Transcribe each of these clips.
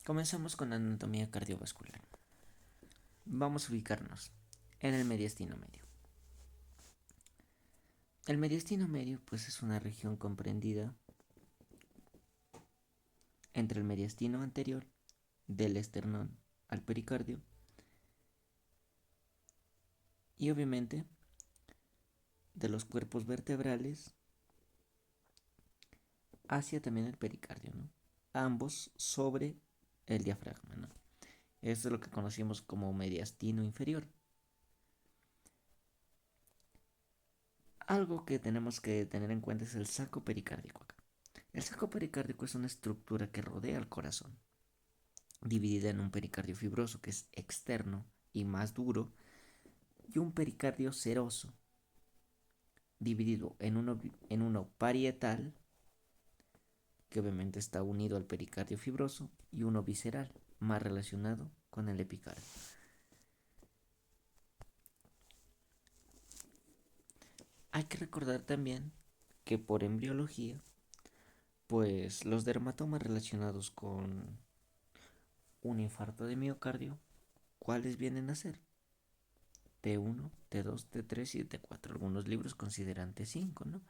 Comenzamos con la anatomía cardiovascular. Vamos a ubicarnos en el mediastino medio. El mediastino medio pues es una región comprendida entre el mediastino anterior del esternón al pericardio y obviamente de los cuerpos vertebrales hacia también el pericardio, ¿no? Ambos sobre el diafragma, ¿no? Esto es lo que conocemos como mediastino inferior. Algo que tenemos que tener en cuenta es el saco pericárdico acá. El saco pericárdico es una estructura que rodea al corazón, dividida en un pericardio fibroso que es externo y más duro, y un pericardio seroso, dividido en uno parietal, que obviamente está unido al pericardio fibroso, y uno visceral, más relacionado con el epicardio. Hay que recordar también que por embriología, pues los dermatomas relacionados con un infarto de miocardio, ¿cuáles vienen a ser? T1, T2, T3 y T4. Algunos libros consideran T5, ¿no?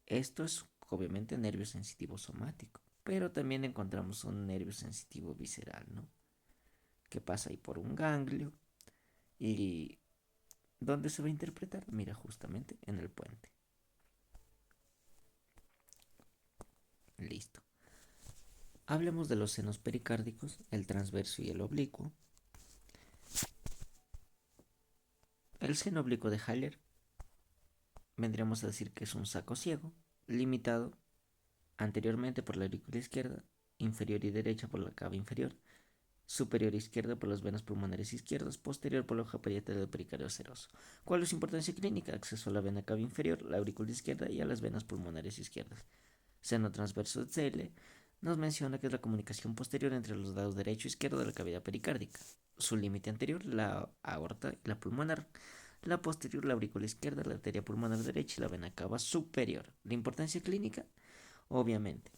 Esto es obviamente nervio sensitivo somático, pero también encontramos un nervio sensitivo visceral, ¿no? Que pasa ahí por un ganglio y ¿dónde se va a interpretar? Mira, justamente en el puente. Listo. Hablemos de los senos pericárdicos, el transverso y el oblicuo. El seno oblicuo de Haller vendríamos a decir que es un saco ciego, limitado anteriormente por la aurícula izquierda, inferior y derecha por la cava inferior, superior izquierda por las venas pulmonares izquierdas, posterior por la hoja parietal del pericardio seroso. ¿Cuál es su importancia clínica? Acceso a la vena cava inferior, la aurícula izquierda y a las venas pulmonares izquierdas. Seno transverso de Zelle nos menciona que es la comunicación posterior entre los lados derecho e izquierdo de la cavidad pericárdica. Su límite anterior, la aorta y la pulmonar. La posterior, la aurícula izquierda, la arteria pulmonar derecha y la vena cava superior. La importancia clínica, obviamente,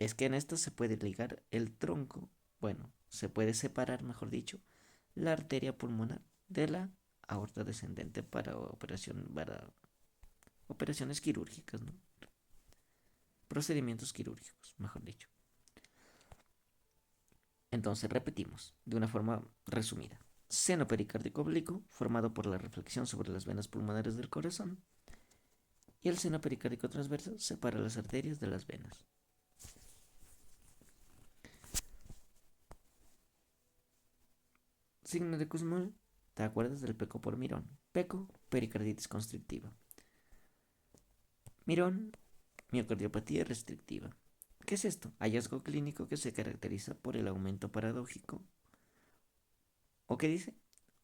es que en esto se puede ligar el tronco, bueno, se puede separar, mejor dicho, la arteria pulmonar de la aorta descendente para operaciones quirúrgicas, ¿no? Procedimientos quirúrgicos, mejor dicho. Entonces repetimos de una forma resumida. Seno pericárdico oblicuo, formado por la reflexión sobre las venas pulmonares del corazón, y el seno pericárdico transverso separa las arterias de las venas. Signo de Kussmaul, ¿te acuerdas del peco por mirón? Peco, pericarditis constrictiva. Mirón, miocardiopatía restrictiva. ¿Qué es esto? Hallazgo clínico que se caracteriza por el aumento paradójico. ¿O qué dice?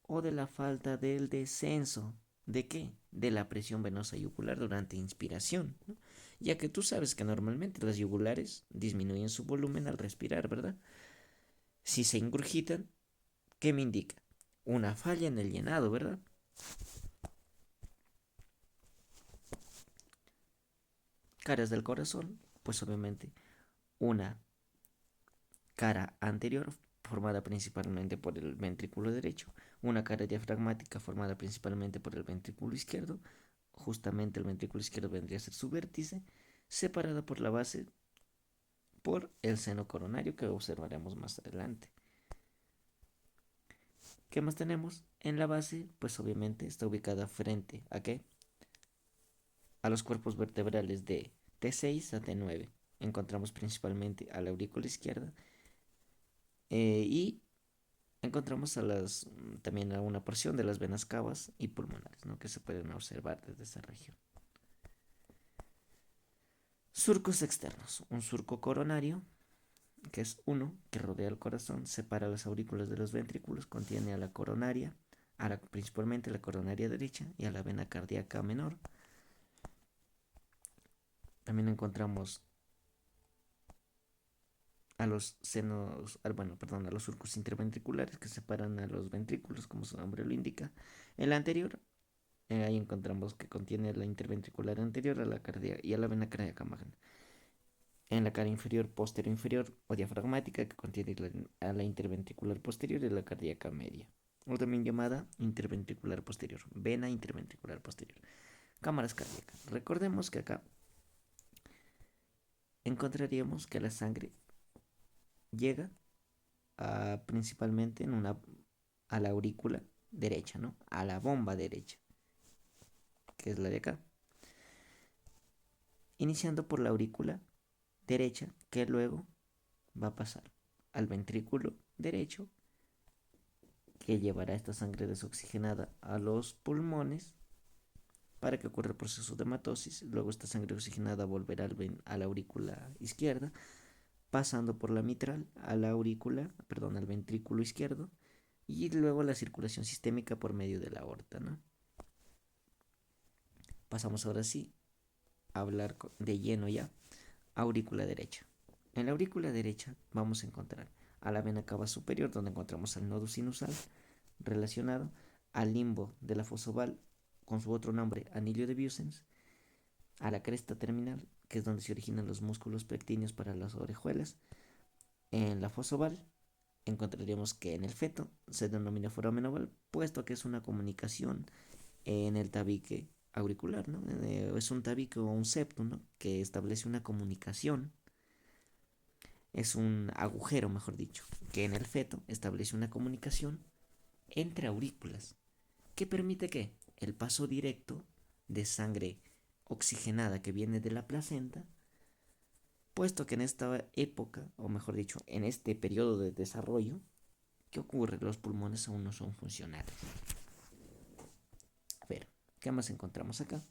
O de la falta del descenso. ¿De qué? De la presión venosa yugular durante inspiración, ¿no? Ya que tú sabes que normalmente las yugulares disminuyen su volumen al respirar, ¿verdad? Si se ingurgitan, ¿qué me indica? Una falla en el llenado, ¿verdad? Caras del corazón, pues obviamente una cara anterior formada principalmente por el ventrículo derecho, una cara diafragmática formada principalmente por el ventrículo izquierdo, justamente el ventrículo izquierdo vendría a ser su vértice, separada por la base por el seno coronario que observaremos más adelante. ¿Qué más tenemos? En la base, pues obviamente está ubicada frente a qué? A los cuerpos vertebrales de T6 a T9. Encontramos principalmente a la aurícula izquierda y encontramos también a una porción de las venas cavas y pulmonares, ¿no? Que se pueden observar desde esa región. Surcos externos. Un surco coronario, que es uno que rodea el corazón, separa las aurículas de los ventrículos, contiene a la coronaria, principalmente a la coronaria derecha y a la vena cardíaca menor. También encontramos a los senos, bueno, perdón, a los surcos interventriculares que separan a los ventrículos, como su nombre lo indica. El anterior, ahí encontramos que contiene la interventricular anterior a la cardíaca y a la vena cardíaca magna. en la cara inferior, posterior-inferior o diafragmática que contiene a la interventricular posterior y la cardíaca media, o también llamada interventricular posterior, vena interventricular posterior. Cámaras cardíacas. Recordemos que acá encontraríamos que la sangre llega principalmente a la aurícula derecha, ¿no? A la bomba derecha, que es la de acá. Iniciando por la aurícula derecha, que luego va a pasar al ventrículo derecho, que llevará esta sangre desoxigenada a los pulmones para que ocurra el proceso de hematosis. Luego esta sangre oxigenada volverá a la aurícula izquierda, pasando por la mitral a la al ventrículo izquierdo, y luego la circulación sistémica por medio de la aorta, ¿no? Pasamos ahora sí a hablar de lleno ya. Aurícula derecha. En la aurícula derecha vamos a encontrar a la vena cava superior, donde encontramos al nodo sinusal relacionado, al limbo de la fosa oval con su otro nombre, anillo de Biossens, a la cresta terminal, que es donde se originan los músculos pectíneos para las orejuelas. En la fosa oval encontraríamos que en el feto se denomina foramen oval, puesto que es una comunicación en el tabique auricular, ¿no? Es un tabique o un septum, ¿no? Que establece una comunicación, es un agujero, mejor dicho, que en el feto establece una comunicación entre aurículas, que permite que el paso directo de sangre oxigenada que viene de la placenta, puesto que en esta época, o mejor dicho, en este periodo de desarrollo, ¿qué ocurre? Los pulmones aún no son funcionales. A ver, ¿qué más encontramos acá?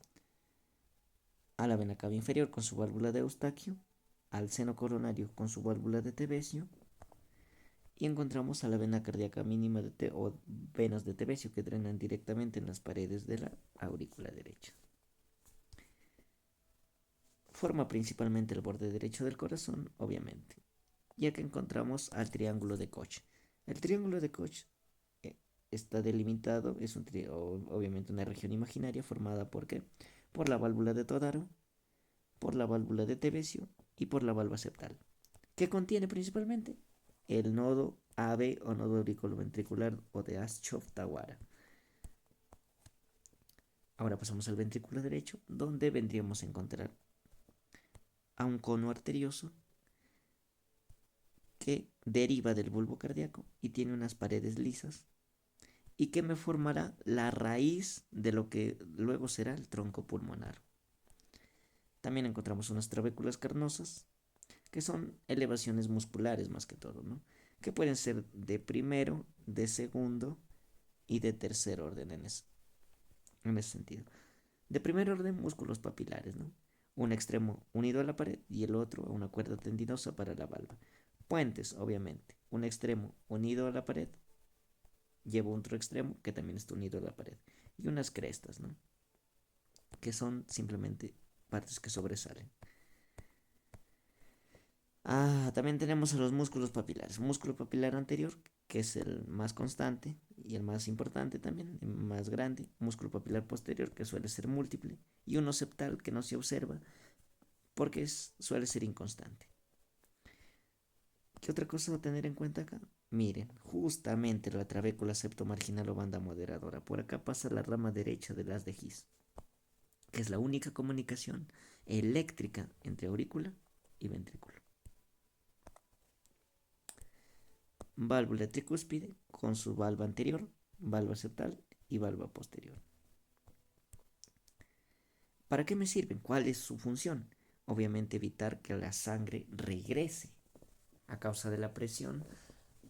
A la vena cava inferior con su válvula de Eustaquio, al seno coronario con su válvula de Tevesio, y encontramos a la vena cardíaca mínima o venas de Tevesio que drenan directamente en las paredes de la aurícula derecha. Forma principalmente el borde derecho del corazón, obviamente, ya que encontramos al triángulo de Koch. El triángulo de Koch está delimitado, es obviamente una región imaginaria formada por ¿qué? Por la válvula de Todaro, por la válvula de Tevesio y por la valva septal. ¿Qué contiene principalmente? El nodo AB o nodo auriculoventricular o de Aschov-Tawara. Ahora pasamos al ventrículo derecho, donde vendríamos a encontrar a un cono arterioso que deriva del bulbo cardíaco y tiene unas paredes lisas y que me formará la raíz de lo que luego será el tronco pulmonar. También encontramos unas trabéculas carnosas, que son elevaciones musculares más que todo, ¿no? Que pueden ser de primero, de segundo y de tercer orden en ese sentido. De primer orden, músculos papilares, ¿no? Un extremo unido a la pared y el otro a una cuerda tendinosa para la valva. Puentes, obviamente. Un extremo unido a la pared lleva otro extremo que también está unido a la pared. Y unas crestas, ¿no? Que son simplemente partes que sobresalen. También tenemos a los músculos papilares. Músculo papilar anterior, que es el más constante y el más importante también, el más grande. Músculo papilar posterior, que suele ser múltiple. Y uno septal, que no se observa porque suele ser inconstante. ¿Qué otra cosa a tener en cuenta acá? Miren, justamente la trabécula septomarginal o banda moderadora. Por acá pasa la rama derecha de las de His, que es la única comunicación eléctrica entre aurícula y ventrículo. Válvula tricúspide con su valva anterior, valva septal y valva posterior. ¿Para qué me sirven? ¿Cuál es su función? Obviamente evitar que la sangre regrese a causa de la presión,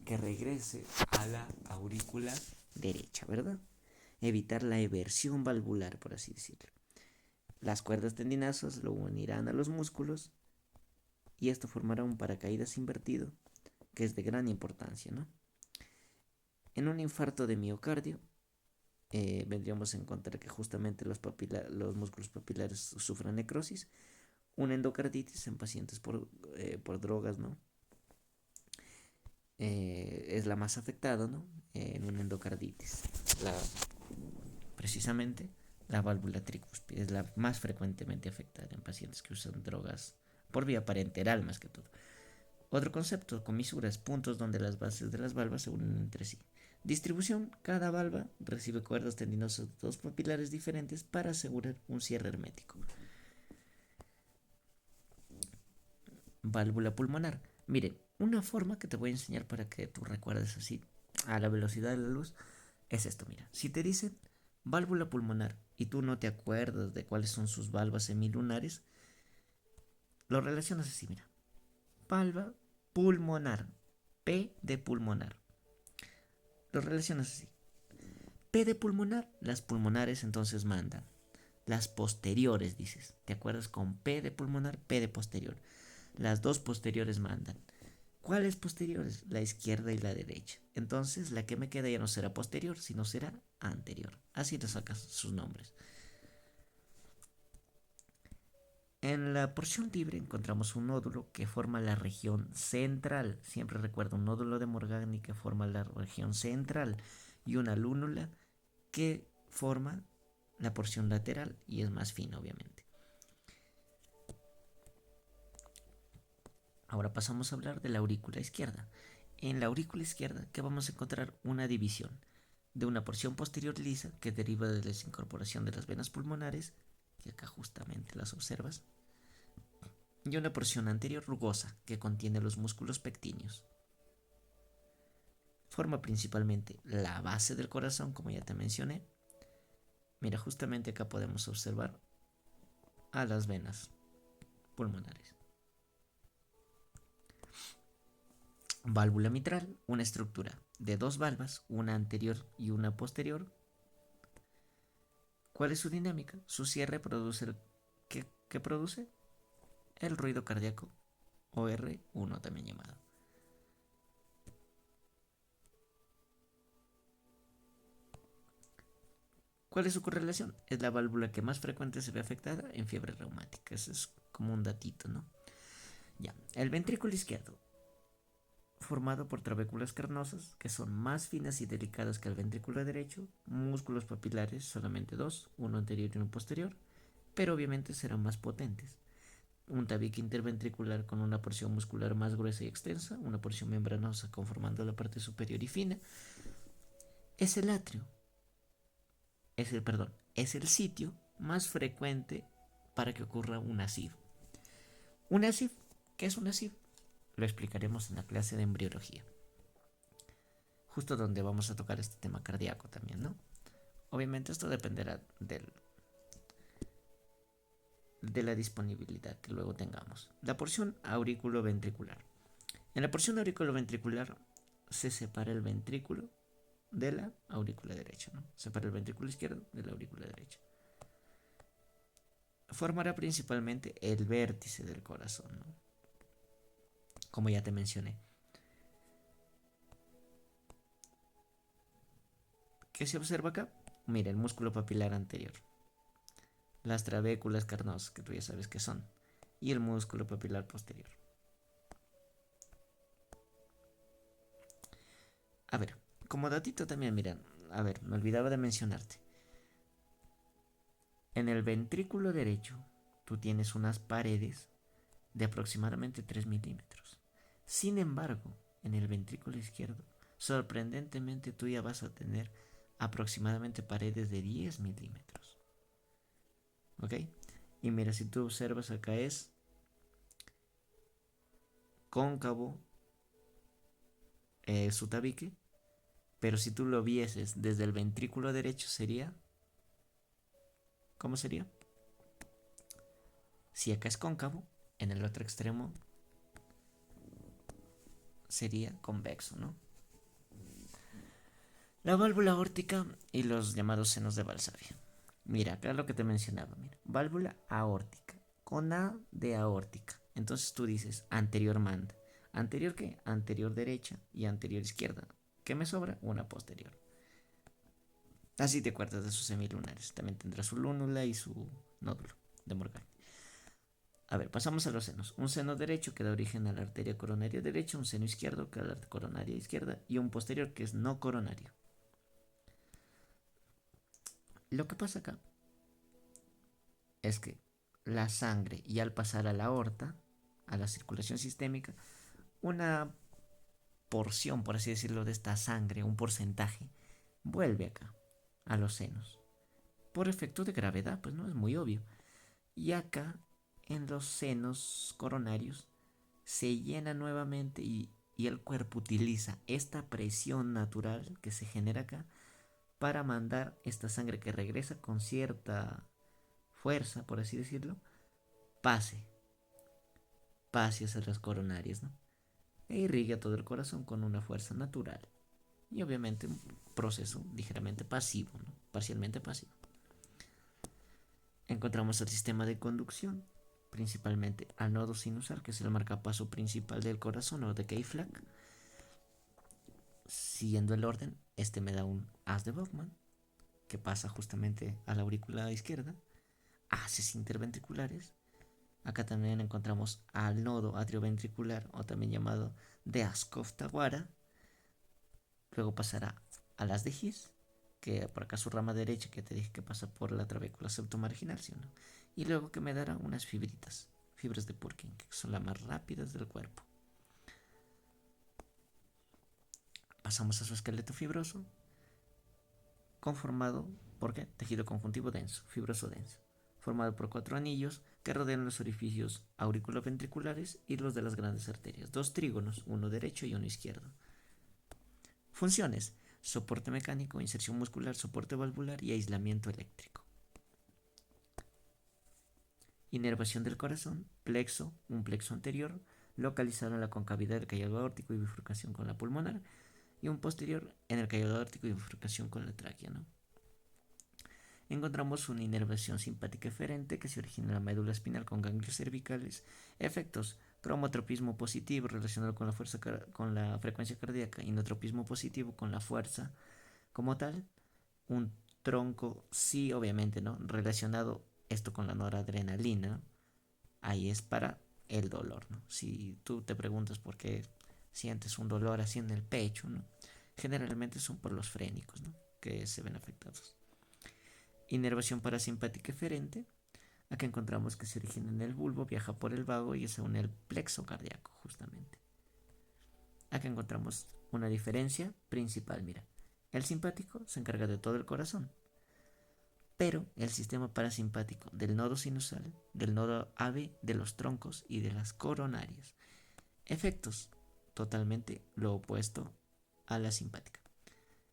que regrese a la aurícula derecha, ¿verdad? Evitar la eversión valvular, por así decirlo. Las cuerdas tendinosas lo unirán a los músculos y esto formará un paracaídas invertido, que es de gran importancia, ¿no? En un infarto de miocardio, vendríamos a encontrar que justamente los músculos papilares sufren necrosis, una endocarditis en pacientes por drogas, ¿no? Es la más afectada, ¿no? En una endocarditis. Precisamente la válvula tricúspide es la más frecuentemente afectada en pacientes que usan drogas por vía parenteral más que todo. Otro concepto, comisuras, puntos donde las bases de las valvas se unen entre sí. Distribución, cada valva recibe cuerdas tendinosas de dos papilares diferentes para asegurar un cierre hermético. Válvula pulmonar. Miren, una forma que te voy a enseñar para que tú recuerdes así a la velocidad de la luz es esto, mira. Si te dicen válvula pulmonar y tú no te acuerdas de cuáles son sus valvas semilunares, lo relacionas así, mira. Valva pulmonar, P de pulmonar. Lo relacionas así. P de pulmonar, las pulmonares entonces mandan. Las posteriores, dices. ¿Te acuerdas? Con P de pulmonar, P de posterior. Las dos posteriores mandan. ¿Cuáles posteriores? La izquierda y la derecha. Entonces la que me queda ya no será posterior, sino será anterior. Así te sacas sus nombres. En la porción libre encontramos un nódulo que forma la región central. Siempre recuerda un nódulo de Morgagni que forma la región central y una lúnula que forma la porción lateral y es más fina, obviamente. Ahora pasamos a hablar de la aurícula izquierda. En la aurícula izquierda que vamos a encontrar una división de una porción posterior lisa que deriva de la desincorporación de las venas pulmonares, que acá justamente las observas, y una porción anterior rugosa que contiene los músculos pectíneos. Forma principalmente la base del corazón, como ya te mencioné. Mira, justamente acá podemos observar a las venas pulmonares. Válvula mitral, una estructura de dos valvas, una anterior y una posterior. ¿Cuál es su dinámica? Su cierre produce ¿qué produce? El ruido cardíaco, o R1 también llamado. ¿Cuál es su correlación? Es la válvula que más frecuente se ve afectada en fiebre reumática. Eso es como un datito, ¿no? Ya, el ventrículo izquierdo, formado por trabéculas carnosas, que son más finas y delicadas que el ventrículo derecho, músculos papilares, solamente dos, uno anterior y uno posterior, pero obviamente serán más potentes. Un tabique interventricular con una porción muscular más gruesa y extensa, una porción membranosa conformando la parte superior y fina, es el atrio, es el sitio más frecuente para que ocurra una SIV. Una SIV, ¿qué es una SIV? Lo explicaremos en la clase de embriología, justo donde vamos a tocar este tema cardíaco también, ¿no? Obviamente esto dependerá de la disponibilidad que luego tengamos. La porción auriculoventricular. En la porción auriculoventricular se separa el ventrículo de la aurícula derecha, ¿no? Separa el ventrículo izquierdo de la aurícula derecha. Formará principalmente el vértice del corazón, ¿no? Como ya te mencioné. ¿Qué se observa acá? Mira, el músculo papilar anterior, las trabéculas carnosas, que tú ya sabes que son, y el músculo papilar posterior. A ver, como datito también, miren, a ver, me olvidaba de mencionarte. En el ventrículo derecho, tú tienes unas paredes de aproximadamente 3 milímetros. Sin embargo, en el ventrículo izquierdo, sorprendentemente tú ya vas a tener aproximadamente paredes de 10 milímetros. ¿Ok? Y mira, si tú observas acá es cóncavo su tabique, pero si tú lo vieses desde el ventrículo derecho sería, ¿cómo sería? Si acá es cóncavo, en el otro extremo sería convexo, ¿no? La válvula aórtica y los llamados senos de Valsalva. Mira, acá lo que te mencionaba, mira, válvula aórtica, con A de aórtica. Entonces tú dices anterior manda. ¿Anterior qué? Anterior derecha y anterior izquierda. ¿Qué me sobra? Una posterior. Así te acuerdas de sus semilunares. También tendrá su lúnula y su nódulo de Morgani. A ver, pasamos a los senos. Un seno derecho que da origen a la arteria coronaria derecha, un seno izquierdo que da a la coronaria izquierda y un posterior que es no coronario. Lo que pasa acá es que la sangre y al pasar a la aorta a la circulación sistémica, una porción, por así decirlo, de esta sangre, un porcentaje, vuelve acá, a los senos. Por efecto de gravedad, pues no es muy obvio. Y acá, en los senos coronarios, se llena nuevamente y el cuerpo utiliza esta presión natural que se genera acá para mandar esta sangre que regresa con cierta fuerza, por así decirlo, pase, pase hacia las coronarias, ¿no? E irriga todo el corazón con una fuerza natural. Y obviamente un proceso ligeramente pasivo, ¿no? Parcialmente pasivo. Encontramos el sistema de conducción, principalmente al nodo sinusal, que es el marcapaso principal del corazón o de Keyflag. Siguiendo el orden, este me da un haz de Bowman, que pasa justamente a la aurícula izquierda, haces interventriculares. Acá también encontramos al nodo atrioventricular, o también llamado de Askov-Tawara. Luego pasará a las de His, que por acá su rama derecha, que te dije que pasa por la trabécula septomarginal, ¿sí o no? Y luego que me dará unas fibritas, fibras de Purkinje, que son las más rápidas del cuerpo. Pasamos a su esqueleto fibroso, conformado por ¿qué? Tejido conjuntivo denso, fibroso denso, formado por 4 anillos que rodean los orificios auriculoventriculares y los de las grandes arterias. 2 trígonos, uno derecho y uno izquierdo. Funciones: soporte mecánico, inserción muscular, soporte valvular y aislamiento eléctrico. Inervación del corazón: plexo, un plexo anterior, localizado en la concavidad del callado aórtico y bifurcación con la pulmonar, y un posterior en el callado aórtico y bifurcación con la tráquea, ¿no? Encontramos una inervación simpática eferente que se origina en la médula espinal con ganglios cervicales. Efectos: cromotropismo positivo relacionado con la fuerza, con la frecuencia cardíaca, y inotropismo positivo con la fuerza como tal. Un tronco, sí, obviamente, ¿no? Relacionado esto con la noradrenalina, ahí es para el dolor, ¿no? Si tú te preguntas por qué sientes un dolor así en el pecho, ¿no? Generalmente son por los frénicos, ¿no? Que se ven afectados. Inervación parasimpática eferente. Acá encontramos que se origina en el bulbo, viaja por el vago y se une al plexo cardíaco, justamente. Acá encontramos una diferencia principal, mira. El simpático se encarga de todo el corazón, pero el sistema parasimpático del nodo sinusal, del nodo AV, de los troncos y de las coronarias. Efectos: totalmente lo opuesto a la simpática.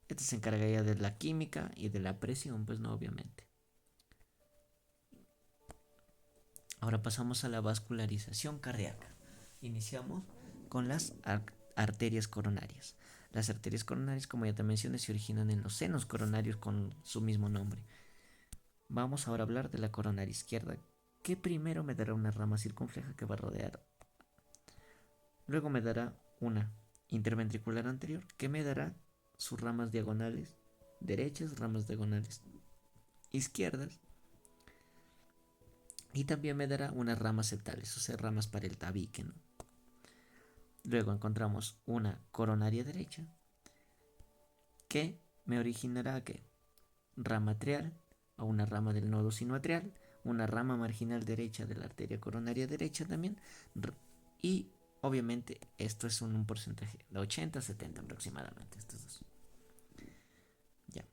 Esta se encarga ya de la química y de la presión, pues no, obviamente. Ahora pasamos a la vascularización cardíaca. Iniciamos con las arterias coronarias. Las arterias coronarias, como ya te mencioné, se originan en los senos coronarios con su mismo nombre. Vamos ahora a hablar de la coronaria izquierda, que primero me dará una rama circunfleja que va a rodear. Luego me dará una interventricular anterior, que me dará sus ramas diagonales derechas, ramas diagonales izquierdas, y también me dará unas ramas septales, o sea, ramas para el tabique, ¿no? Luego encontramos una coronaria derecha, que me originará ¿qué? Rama atrial, o una rama del nodo sinoatrial, una rama marginal derecha de la arteria coronaria derecha también, y obviamente esto es un porcentaje de 80-70 aproximadamente, estos dos. Ya.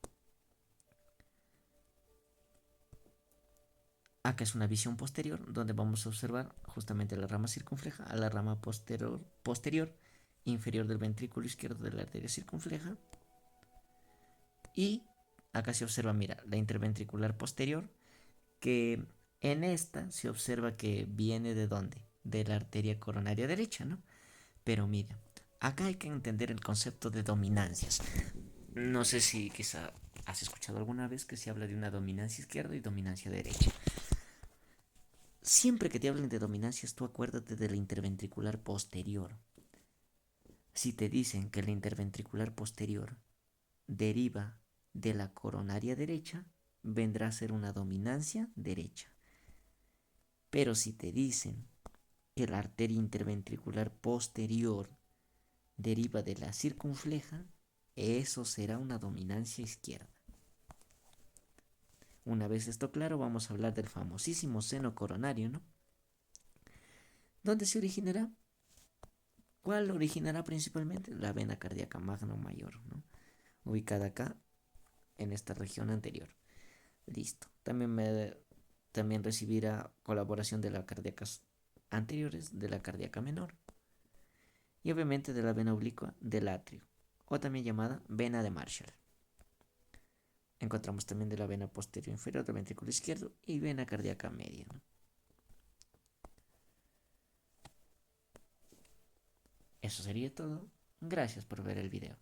Acá es una visión posterior donde vamos a observar justamente la rama circunfleja a la rama posterior inferior del ventrículo izquierdo de la arteria circunfleja. Y acá se observa, mira, la interventricular posterior, que en esta se observa que viene de dónde, de la arteria coronaria derecha, ¿no? Pero mira, acá hay que entender el concepto de dominancias. No sé si quizá has escuchado alguna vez que se habla de una dominancia izquierda y dominancia derecha. Siempre que te hablen de dominancias, tú acuérdate de la interventricular posterior. Si te dicen que la interventricular posterior deriva de la coronaria derecha, vendrá a ser una dominancia derecha. Pero si te dicen que la arteria interventricular posterior deriva de la circunfleja, eso será una dominancia izquierda. Una vez esto claro, vamos a hablar del famosísimo seno coronario, ¿no? ¿Dónde se originará? ¿Cuál originará principalmente? La vena cardíaca magna mayor, ¿no? Ubicada acá en esta región anterior. Listo. También recibirá colaboración de las cardíacas anteriores, de la cardíaca menor y obviamente de la vena oblicua del atrio, o también llamada vena de Marshall. Encontramos también de la vena posterior inferior del ventrículo izquierdo y vena cardíaca media, ¿no? Eso sería todo. Gracias por ver el video.